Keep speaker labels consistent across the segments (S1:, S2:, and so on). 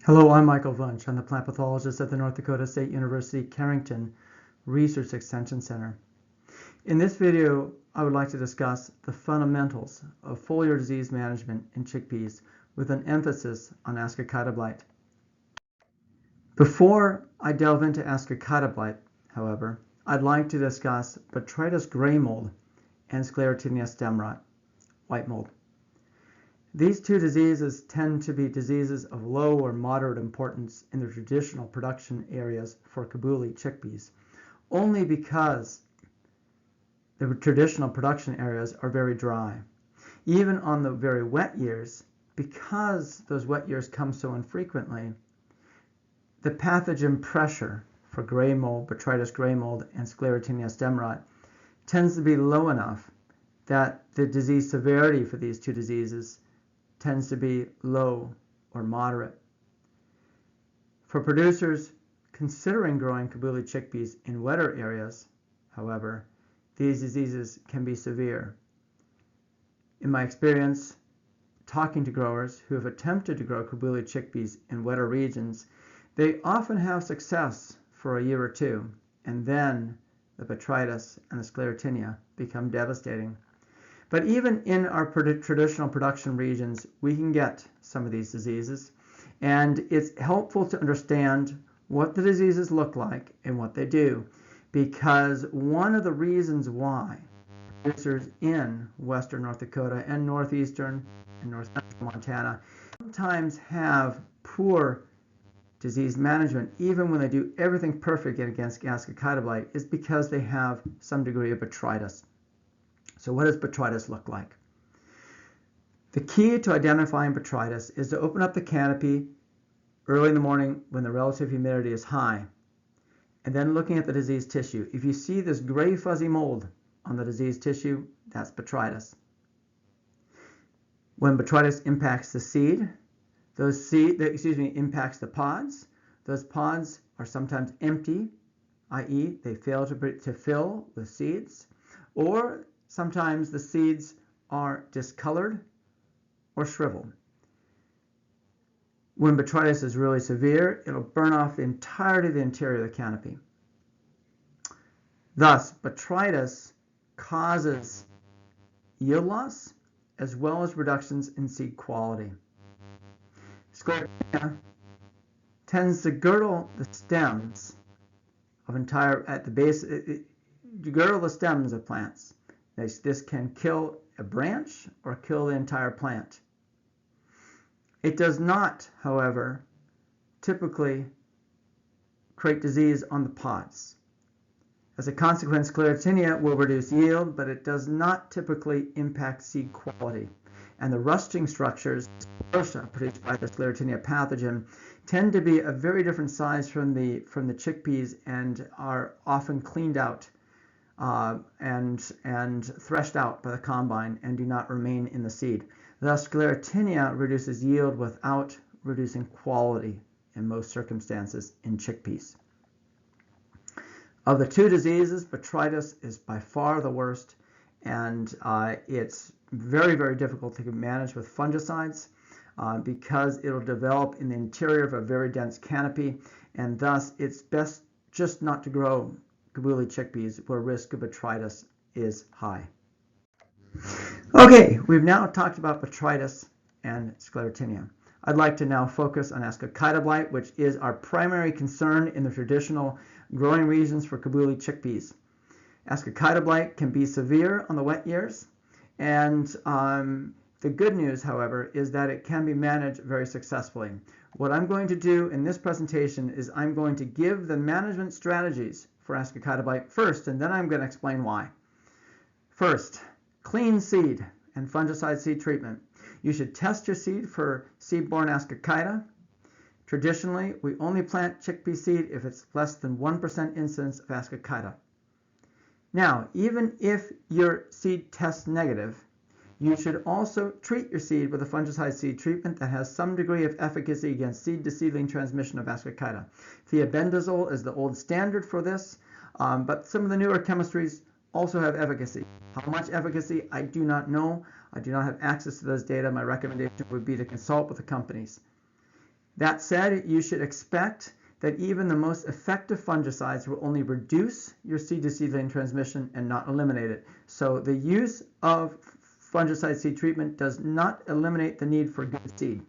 S1: Hello, I'm Michael Wunsch. I'm the plant pathologist at the North Dakota State University Carrington Research Extension Center. In this video, I would like to discuss the fundamentals of foliar disease management in chickpeas with an emphasis on Ascochyta blight. Before I delve into Ascochyta blight, however, I'd like to discuss Botrytis gray mold and Sclerotinia stem rot, white mold. These two diseases tend to be diseases of low or moderate importance in the traditional production areas for Kabuli chickpeas, only because the traditional production areas are very dry. Even on the very wet years, because those wet years come so infrequently, the pathogen pressure for gray mold, Botrytis gray mold, and Sclerotinia stem rot tends to be low enough that the disease severity for these two diseases tends to be low or moderate. For producers considering growing Kabuli chickpeas in wetter areas, however, these diseases can be severe. In my experience, talking to growers who have attempted to grow Kabuli chickpeas in wetter regions, they often have success for a year or two, and then the Botrytis and the Sclerotinia become devastating. But even in our traditional production regions, we can get some of these diseases, and it's helpful to understand what the diseases look like and what they do, because one of the reasons why producers in western North Dakota and northeastern and north central Montana sometimes have poor disease management, even when they do everything perfect against Ascochyta blight, is because they have some degree of Botrytis. So what does Botrytis look like? The key to identifying Botrytis is to open up the canopy early in the morning when the relative humidity is high, and then looking at the diseased tissue. If you see this gray fuzzy mold on the diseased tissue, that's Botrytis. When Botrytis impacts the seed, impacts the pods, those pods are sometimes empty, i.e. they fail to fill with seeds, or sometimes the seeds are discolored or shriveled. When Botrytis is really severe, it'll burn off the entirety of the interior of the canopy. Thus, Botrytis causes yield loss as well as reductions in seed quality. Sclerotinia tends to girdle the stems of at the base, girdle the stems of plants. This can kill a branch or kill the entire plant. It does not, however, typically create disease on the pods. As a consequence, Sclerotinia will reduce yield, but it does not typically impact seed quality. And the rusting structures produced by the Sclerotinia pathogen tend to be a very different size from the chickpeas and are often cleaned out and threshed out by the combine and do not remain in the seed. Thus, Sclerotinia reduces yield without reducing quality in most circumstances in chickpeas. Of the two diseases, Botrytis is by far the worst, and it's very, very difficult to manage with fungicides because it'll develop in the interior of a very dense canopy, and thus it's best just not to grow Kabuli chickpeas where risk of Botrytis is high. Okay, we've now talked about Botrytis and Sclerotinia. I'd like to now focus on Ascochyta blight, which is our primary concern in the traditional growing regions for Kabuli chickpeas. Ascochyta blight can be severe on the wet years, and the good news, however, is that it can be managed very successfully. What I'm going to do in this presentation is I'm going to give the management strategies for Ascochyta blight first, and then I'm going to explain why. First, clean seed and fungicide seed treatment. You should test your seed for seed-borne Ascochyta. Traditionally, we only plant chickpea seed if it's less than 1% incidence of Ascochyta. Now, even if your seed tests negative, you should also treat your seed with a fungicide seed treatment that has some degree of efficacy against seed-to-seedling transmission of Ascochyta. Thiabendazole is the old standard for this, but some of the newer chemistries also have efficacy. How much efficacy, I do not know. I do not have access to those data. My recommendation would be to consult with the companies. That said, you should expect that even the most effective fungicides will only reduce your seed-to-seedling transmission and not eliminate it. So the use of fungicide seed treatment does not eliminate the need for good seed.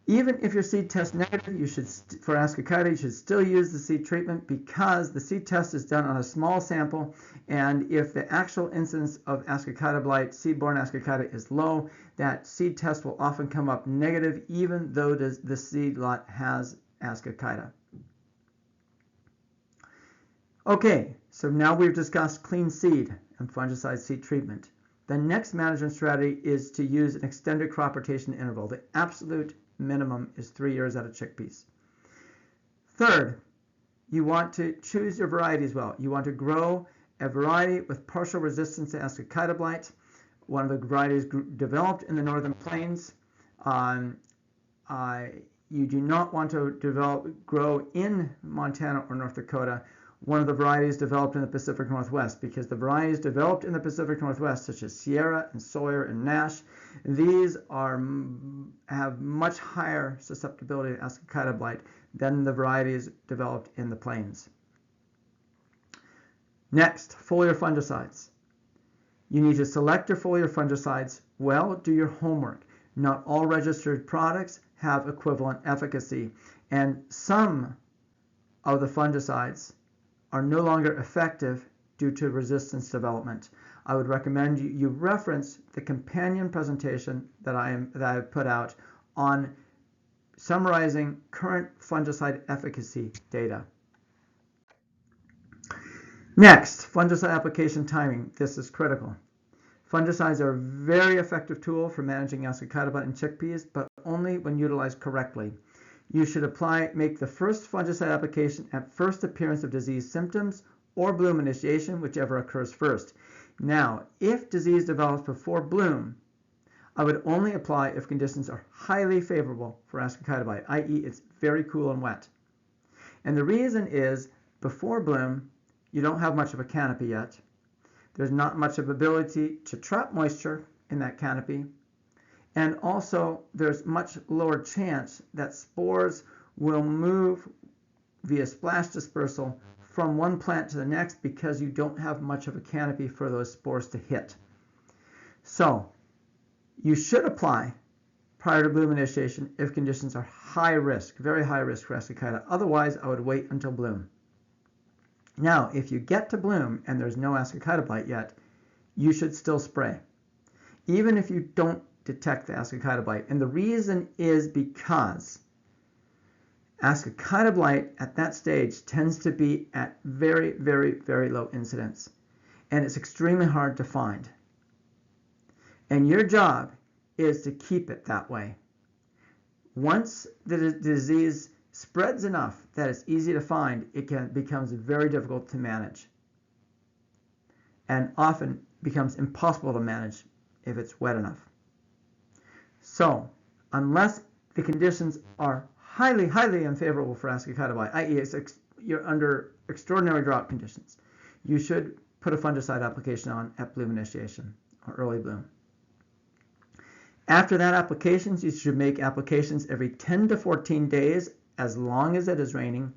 S1: Even if your seed tests negative, you should, for Ascochyta, you should still use the seed treatment because the seed test is done on a small sample, and if the actual incidence of Ascochyta blight, seed-borne Ascochyta, is low, that seed test will often come up negative even though the seed lot has Ascochyta. Okay, so now we've discussed clean seed and fungicide seed treatment. The next management strategy is to use an extended crop rotation interval. The absolute minimum is 3 years out of chickpeas. Third, you want to choose your varieties well. You want to grow a variety with partial resistance to Ascochyta blight. One of the varieties developed in the northern plains. You do not want to grow in Montana or North Dakota one of the varieties developed in the Pacific Northwest, because the varieties developed in the Pacific Northwest, such as Sierra and Sawyer and Nash, these have much higher susceptibility to Ascochyta blight than the varieties developed in the plains. Next, foliar fungicides. You need to select your foliar fungicides well, do your homework. Not all registered products have equivalent efficacy, and some of the fungicides are no longer effective due to resistance development. I would recommend you reference the companion presentation that I have put out on summarizing current fungicide efficacy data. Next, fungicide application timing. This is critical. Fungicides are a very effective tool for managing Ascochyta blight in chickpeas, but only when utilized correctly. You should make the first fungicide application at first appearance of disease symptoms or bloom initiation, whichever occurs first. Now, if disease develops before bloom, I would only apply if conditions are highly favorable for Ascochyta blight, i.e. it's very cool and wet. And the reason is, before bloom, you don't have much of a canopy yet. There's not much of ability to trap moisture in that canopy. And also, there's much lower chance that spores will move via splash dispersal from one plant to the next because you don't have much of a canopy for those spores to hit. So, you should apply prior to bloom initiation if conditions are high risk, very high risk for Ascochyta. Otherwise, I would wait until bloom. Now, if you get to bloom and there's no Ascochyta blight yet, you should still spray, even if you don't detect the Ascochyta blight. And the reason is because Ascochyta blight at that stage tends to be at very, very, very low incidence, and it's extremely hard to find. And your job is to keep it that way. Once the disease spreads enough that it's easy to find, it becomes very difficult to manage, and often becomes impossible to manage if it's wet enough. So, unless the conditions are highly, highly unfavorable for Ascochyta blight, i.e. you're under extraordinary drought conditions, you should put a fungicide application on at bloom initiation or early bloom. After that application, you should make applications every 10 to 14 days as long as it is raining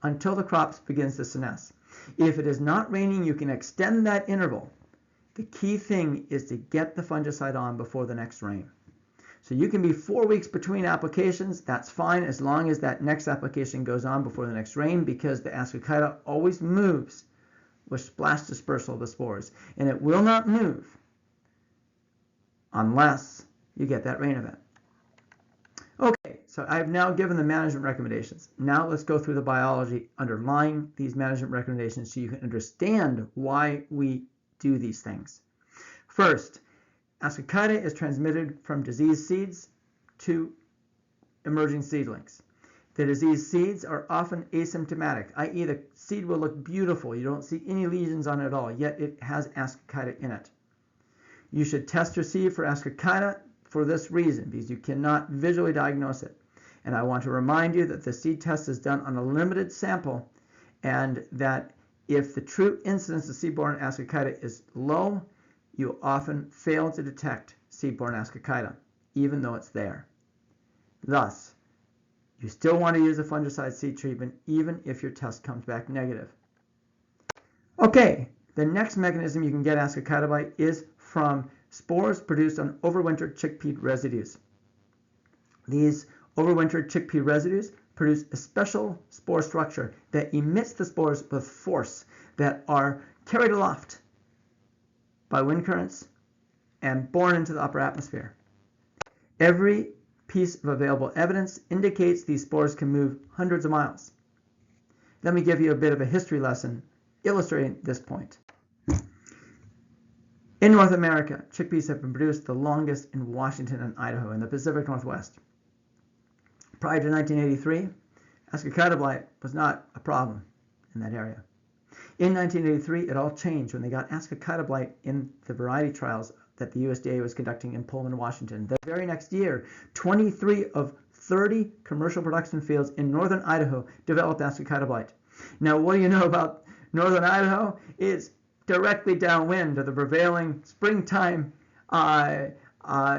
S1: until the crop begins to senesce. If it is not raining, you can extend that interval. The key thing is to get the fungicide on before the next rain. So you can be 4 weeks between applications. That's fine as long as that next application goes on before the next rain, because the Ascochyta always moves with splash dispersal of the spores, and it will not move unless you get that rain event. Okay, so I've now given the management recommendations. Now let's go through the biology underlying these management recommendations so you can understand why we do these things. First, Ascochyta is transmitted from diseased seeds to emerging seedlings. The diseased seeds are often asymptomatic, i.e. the seed will look beautiful. You don't see any lesions on it at all, yet it has Ascochyta in it. You should test your seed for Ascochyta for this reason, because you cannot visually diagnose it. And I want to remind you that the seed test is done on a limited sample, and that if the true incidence of seed-borne Ascochyta is low, you often fail to detect seed-borne Ascochyta, even though it's there. Thus, you still want to use a fungicide seed treatment even if your test comes back negative. Okay, the next mechanism you can get Ascochyta blight is from spores produced on overwintered chickpea residues. These overwintered chickpea residues produce a special spore structure that emits the spores with force that are carried aloft by wind currents and borne into the upper atmosphere. Every piece of available evidence indicates these spores can move hundreds of miles. Let me give you a bit of a history lesson illustrating this point. In North America, chickpeas have been produced the longest in Washington and Idaho in the Pacific Northwest. Prior to 1983, Ascochyta blight was not a problem in that area. In 1983, it all changed when they got Ascochyta blight in the variety trials that the USDA was conducting in Pullman, Washington. The very next year, 23 of 30 commercial production fields in northern Idaho developed Ascochyta blight. Now, what do you know about northern Idaho? It's directly downwind of the prevailing springtime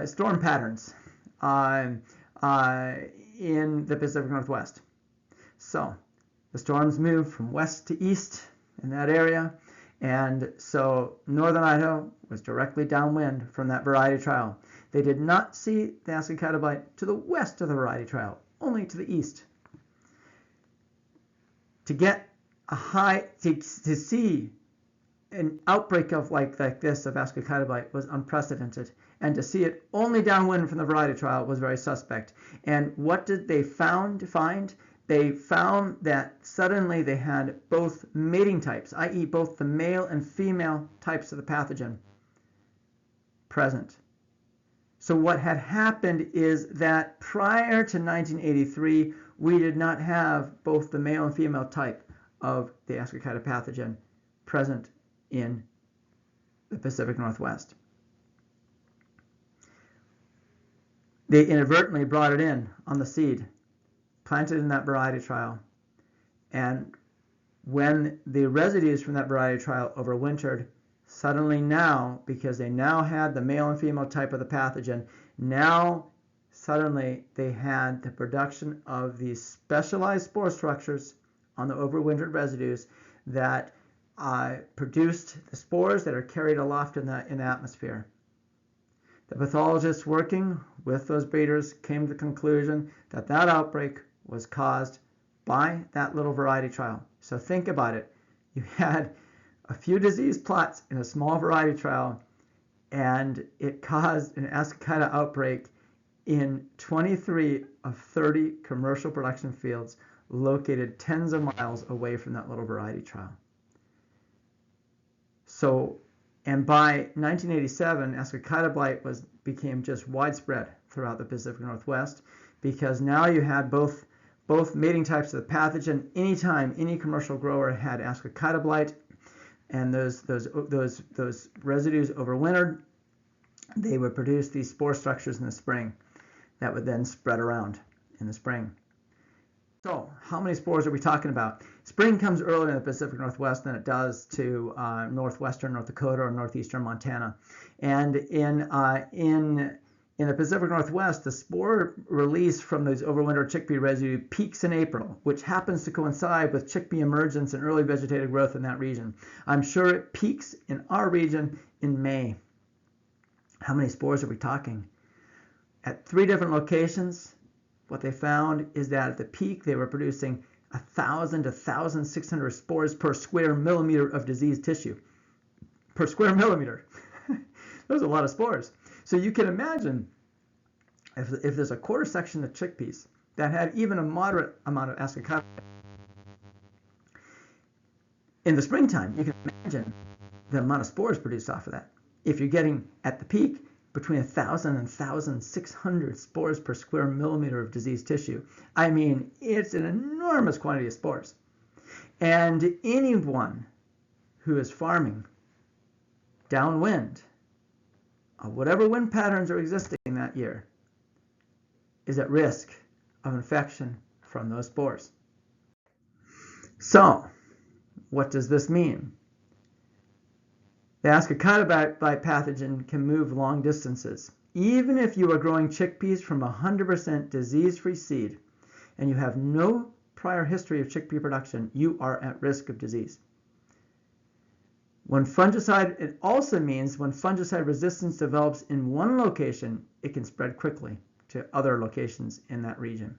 S1: storm patterns in the Pacific Northwest. So the storms move from west to east in that area, and so northern Idaho was directly downwind from that variety trial. They did not see the Ascochyta blight to the west of the variety trial, only to the east. To get to see an outbreak of like this of Ascochyta blight was unprecedented, and to see it only downwind from the variety trial was very suspect. And what did they find? They found that suddenly they had both mating types, i.e. both the male and female types of the pathogen present. So what had happened is that prior to 1983, we did not have both the male and female type of the Ascochyta pathogen present in the Pacific Northwest. They inadvertently brought it in on the seed, planted in that variety trial, and when the residues from that variety trial overwintered, suddenly now, because they now had the male and female type of the pathogen, now suddenly they had the production of these specialized spore structures on the overwintered residues that produced the spores that are carried aloft in the atmosphere. The pathologists working with those breeders came to the conclusion that that outbreak was caused by that little variety trial. So think about it. You had a few disease plots in a small variety trial, and it caused an Ascochyta outbreak in 23 of 30 commercial production fields located tens of miles away from that little variety trial. So, and by 1987, Ascochyta blight became just widespread throughout the Pacific Northwest, because now you had both mating types of the pathogen. Anytime any commercial grower had Ascochyta blight and those residues overwintered, they would produce these spore structures in the spring that would then spread around in the spring. So how many spores are we talking about? Spring comes earlier in the Pacific Northwest than it does to northwestern North Dakota or northeastern Montana. And in the Pacific Northwest, the spore release from those overwintered chickpea residue peaks in April, which happens to coincide with chickpea emergence and early vegetative growth in that region. I'm sure it peaks in our region in May. How many spores are we talking? At 3 different locations, what they found is that at the peak they were producing 1,000 to 1,600 spores per square millimeter of diseased tissue. Per square millimeter. Those are a lot of spores. So you can imagine if there's a quarter section of chickpeas that had even a moderate amount of Ascochyta in the springtime, you can imagine the amount of spores produced off of that. If you're getting at the peak between 1,000 and 1,600 spores per square millimeter of diseased tissue, I mean, it's an enormous quantity of spores. And anyone who is farming downwind, whatever wind patterns are existing that year, is at risk of infection from those spores. So, what does this mean? The Ascochyta blight pathogen can move long distances. even if you are growing chickpeas from 100% disease-free seed and you have no prior history of chickpea production, you are at risk of disease. When fungicide, it also means when fungicide resistance develops in one location, it can spread quickly to other locations in that region.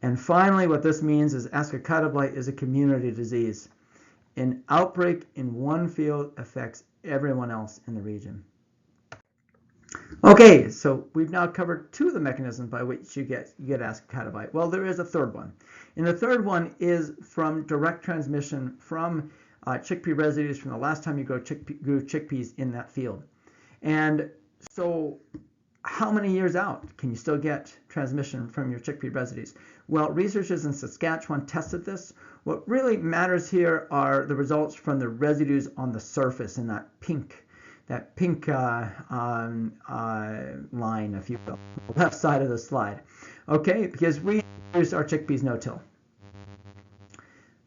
S1: And finally, what this means is Ascochyta blight is a community disease. An outbreak in one field affects everyone else in the region. Okay, so we've now covered two of the mechanisms by which you get Ascochyta blight. Well, there is a third one. And the third one is from direct transmission from chickpea residues from the last time you grew chickpeas in that field. And so how many years out can you still get transmission from your chickpea residues? Well, researchers in Saskatchewan tested this. What really matters here are the results from the residues on the surface in that pink line, if you will, the left side of the slide. Okay, because we use our chickpeas no-till.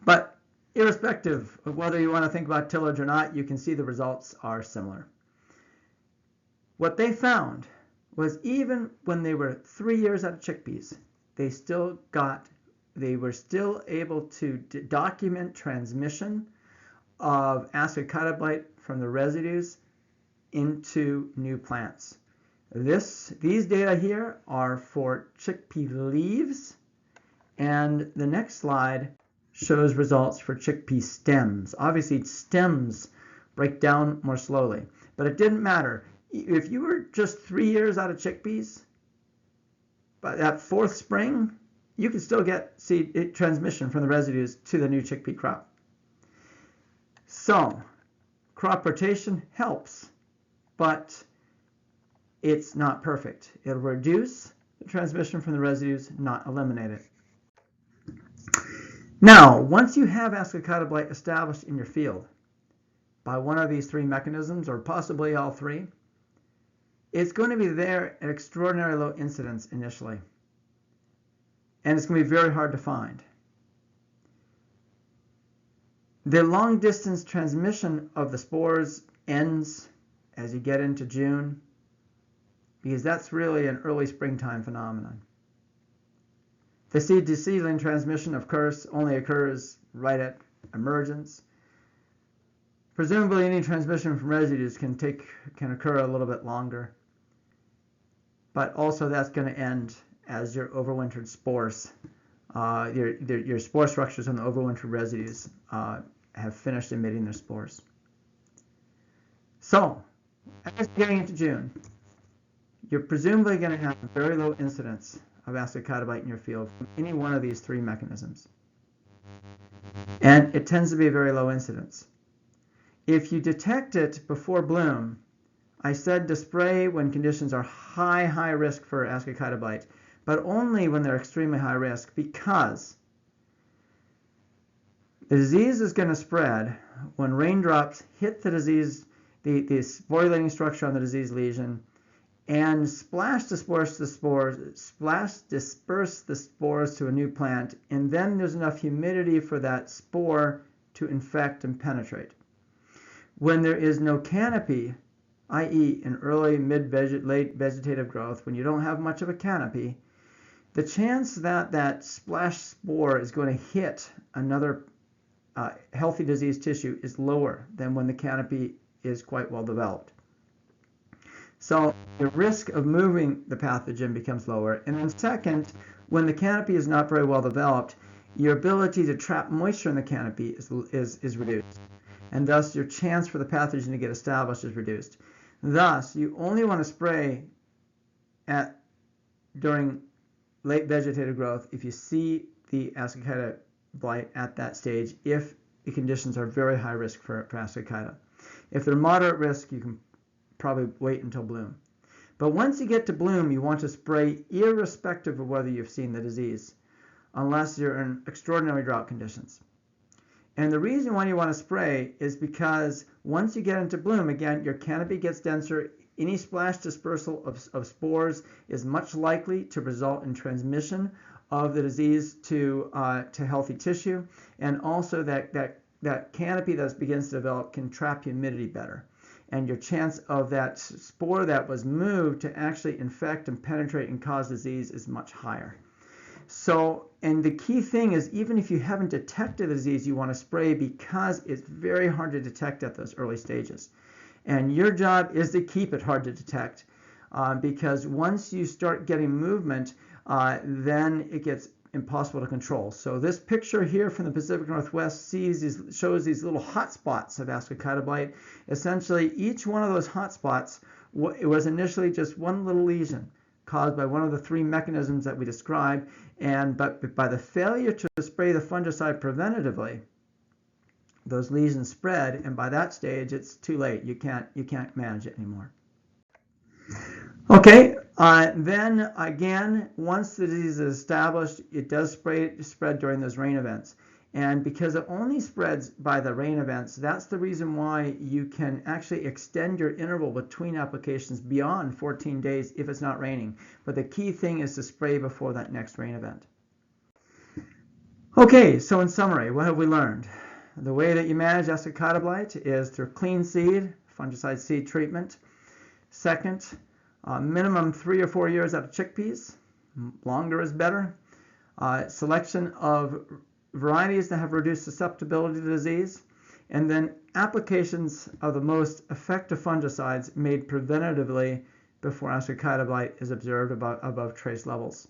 S1: But irrespective of whether you want to think about tillage or not, you can see the results are similar. What they found was even when they were 3 years out of chickpeas, they were still able to document transmission of Ascochyta blight from the residues into new plants. These data here are for chickpea leaves, and the next slide shows results for chickpea stems. Obviously, stems break down more slowly, but it didn't matter. If you were just 3 years out of chickpeas, by that fourth spring, you can still get seed transmission from the residues to the new chickpea crop. So, crop rotation helps, but it's not perfect. It'll reduce the transmission from the residues, not eliminate it. Now, once you have Ascochyta blight established in your field by one of these three mechanisms, or possibly all three, it's going to be there at extraordinarily low incidence initially. And it's going to be very hard to find. The long distance transmission of the spores ends as you get into June, because that's really an early springtime phenomenon. The seed to seedling transmission, of course, only occurs right at emergence. Presumably any transmission from residues can occur a little bit longer, but also that's going to end as your overwintered spores, your spore structures on the overwintered residues have finished emitting their spores. So, as you're getting into June, you're presumably going to have a very low incidence of Ascochyta blight in your field from any one of these three mechanisms. And it tends to be a very low incidence. If you detect it before bloom, I said to spray when conditions are high risk for Ascochyta blight, but only when they're extremely high risk, because the disease is going to spread when raindrops hit the disease, the sporulating structure on the disease lesion, and disperse the spores to a new plant, and then there's enough humidity for that spore to infect and penetrate. When there is no canopy, i.e. in early, late vegetative growth, when you don't have much of a canopy, the chance that that splash spore is going to hit another healthy disease tissue is lower than when the canopy is quite well developed. So the risk of moving the pathogen becomes lower. And then second, when the canopy is not very well developed, your ability to trap moisture in the canopy is reduced. And thus your chance for the pathogen to get established is reduced. Thus, you only want to spray during late vegetative growth if you see the Ascochyta blight at that stage, if the conditions are very high risk for Ascochyta. If they're moderate risk, you can probably wait until bloom. But once you get to bloom, you want to spray irrespective of whether you've seen the disease, unless you're in extraordinary drought conditions. And the reason why you want to spray is because once you get into bloom, again, your canopy gets denser. Any splash dispersal of spores is much likely to result in transmission of the disease to healthy tissue, and also that canopy that begins to develop can trap humidity better. and your chance of that spore that was moved to actually infect and penetrate and cause disease is much higher. So, and the key thing is, even if you haven't detected the disease, you want to spray because it's very hard to detect at those early stages. And your job is to keep it hard to detect, because once you start getting movement, then it gets impossible to control. So this picture here from the Pacific Northwest shows these little hot spots of ascochyta blight. Essentially, each one of those hot spots, it was initially just one little lesion caused by one of the three mechanisms that we described, but by the failure to spray the fungicide preventatively, those lesions spread, and by that stage it's too late. You can't manage it anymore. Okay, then again, once the disease is established, it does spread during those rain events. And because it only spreads by the rain events, that's the reason why you can actually extend your interval between applications beyond 14 days if it's not raining. But the key thing is to spray before that next rain event. Okay, so in summary, what have we learned? The way that you manage ascochyta blight is through clean seed, fungicide seed treatment. Second, minimum 3 or 4 years out of chickpeas. Longer is better. Selection of varieties that have reduced susceptibility to disease, and then applications of the most effective fungicides made preventatively before ascochyta blight is observed above trace levels.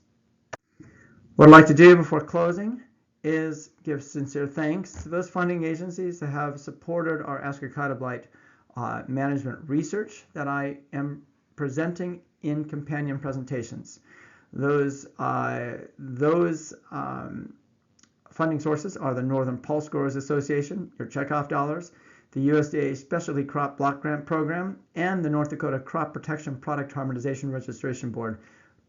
S1: What I'd like to do before closing is give sincere thanks to those funding agencies that have supported our ascochyta blight management research that I am presenting in companion presentations. Those funding sources are the Northern Pulse Growers Association, your checkoff dollars, the USDA Specialty Crop Block Grant Program, and the North Dakota Crop Protection Product Harmonization Registration Board,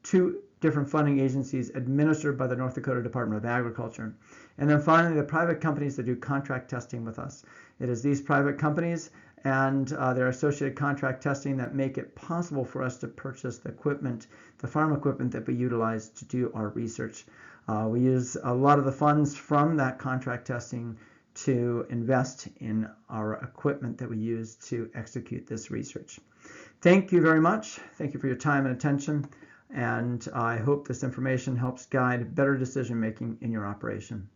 S1: 2 different funding agencies administered by the North Dakota Department of Agriculture. And then finally, the private companies that do contract testing with us. It is these private companies and their associated contract testing that make it possible for us to purchase the equipment, the farm equipment that we utilize to do our research. We use a lot of the funds from that contract testing to invest in our equipment that we use to execute this research. Thank you very much. Thank you for your time and attention, and I hope this information helps guide better decision making in your operation.